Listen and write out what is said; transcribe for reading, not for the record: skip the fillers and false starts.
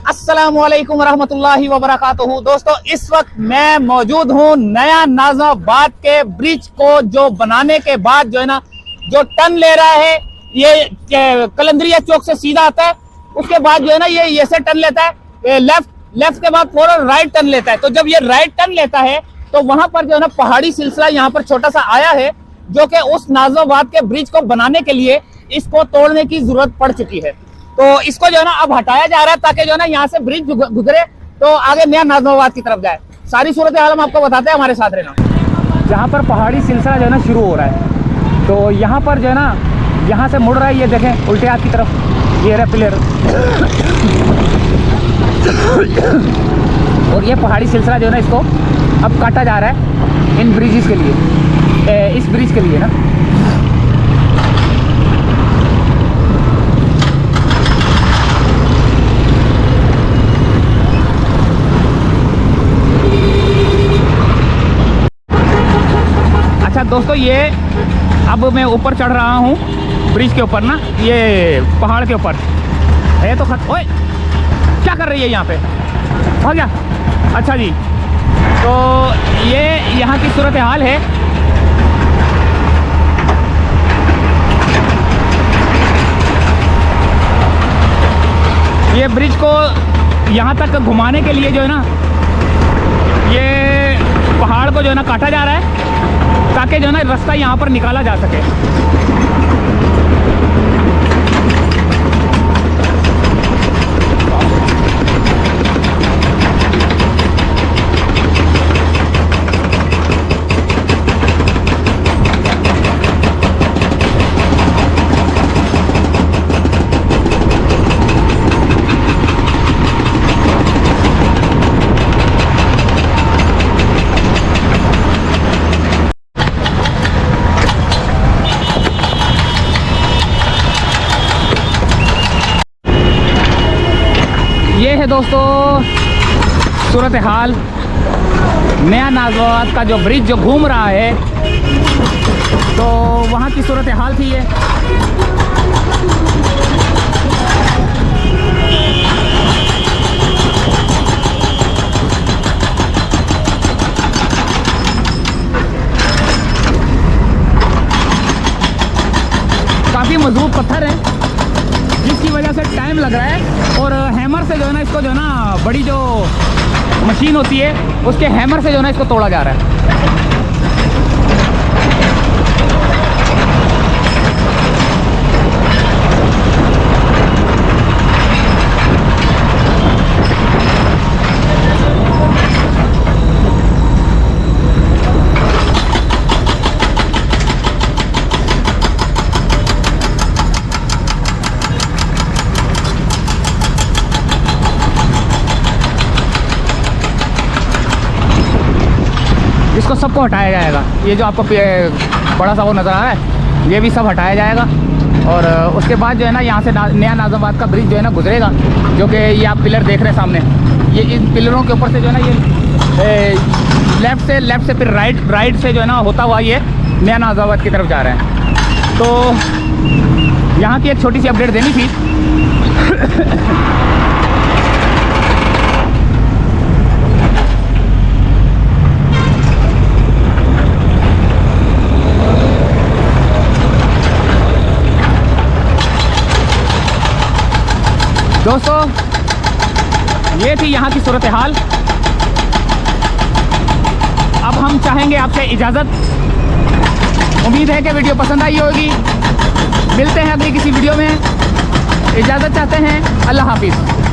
अस्सलामुअलैकुम रहमतुल्लाहि व बरकातुहू। दोस्तों, इस वक्त मैं मौजूद हूँ नया नाज़िमाबाद के ब्रिज को जो बनाने के बाद जो है ना, जो टर्न ले रहा है ये कलंदरिया चौक से सीधा आता है। उसके बाद जो है ना ये ऐसे टर्न लेता है लेफ्ट के बाद फौरन राइट टर्न लेता है। तो जब ये राइट टर्न लेता है तो वहां पर जो है ना पहाड़ी सिलसिला यहाँ पर छोटा सा आया है, जो कि उस नाज़िमाबाद के ब्रिज को बनाने के लिए इसको तोड़ने की जरूरत पड़ चुकी है। तो इसको जो है ना अब हटाया जा रहा है ताकि जो है ना यहाँ से ब्रिज गुजरे तो आगे नया नाज़िमाबाद की तरफ जाए। सारी सूरत हाल हम आपको बताते हैं, हमारे साथ रहना। जहाँ पर पहाड़ी सिलसिला जो है ना शुरू हो रहा है, तो यहाँ पर जो है ना यहाँ से मुड़ रहा है, ये देखें उल्टे हाथ की तरफ ये रहा पिलर और ये पहाड़ी सिलसिला जो है ना इसको अब काटा जा रहा है इन ब्रिजेस के लिए, इस ब्रिज के लिए ना। अच्छा दोस्तों, ये अब मैं ऊपर चढ़ रहा हूँ ब्रिज के ऊपर ना, ये पहाड़ के ऊपर है। तो ओए क्या कर रही है यहाँ पे, हो गया। अच्छा जी, तो ये यहाँ की सूरत हाल है। ये ब्रिज को यहाँ तक घुमाने के लिए जो है ना ये पहाड़ को जो है ना काटा जा रहा है ताकि जो है ना रास्ता यहाँ पर निकाला जा सके। ये है दोस्तों सूरत हाल नया नाज़िमाबाद का, जो ब्रिज जो घूम रहा है, तो वहाँ की सूरत हाल थी ये। काफ़ी मजबूत पत्थर है जिसकी वजह से टाइम लग रहा है, और हैमर से जो है ना इसको जो है ना बड़ी जो मशीन होती है उसके हैमर से जो है ना इसको तोड़ा जा रहा है। इसको सबको हटाया जाएगा। ये जो आपको बड़ा सा वो नज़र आ रहा है, ये भी सब हटाया जाएगा। और उसके बाद जो है ना यहाँ से नया नाज़िमाबाद का ब्रिज जो है ना गुजरेगा, जो कि ये आप पिलर देख रहे हैं सामने। ये इन पिलरों के ऊपर से जो है ना ये लेफ़्ट से फिर राइट से जो है ना होता हुआ ये नया नाज़िमाबाद की तरफ जा रहा है। तो यहाँ की एक छोटी सी अपडेट देनी थी। दोस्तों, ये थी यहाँ की सूरत हाल। अब हम चाहेंगे आपसे इजाज़त। उम्मीद है कि वीडियो पसंद आई होगी। मिलते हैं अगली किसी वीडियो में। इजाज़त चाहते हैं। अल्लाह हाफिज़।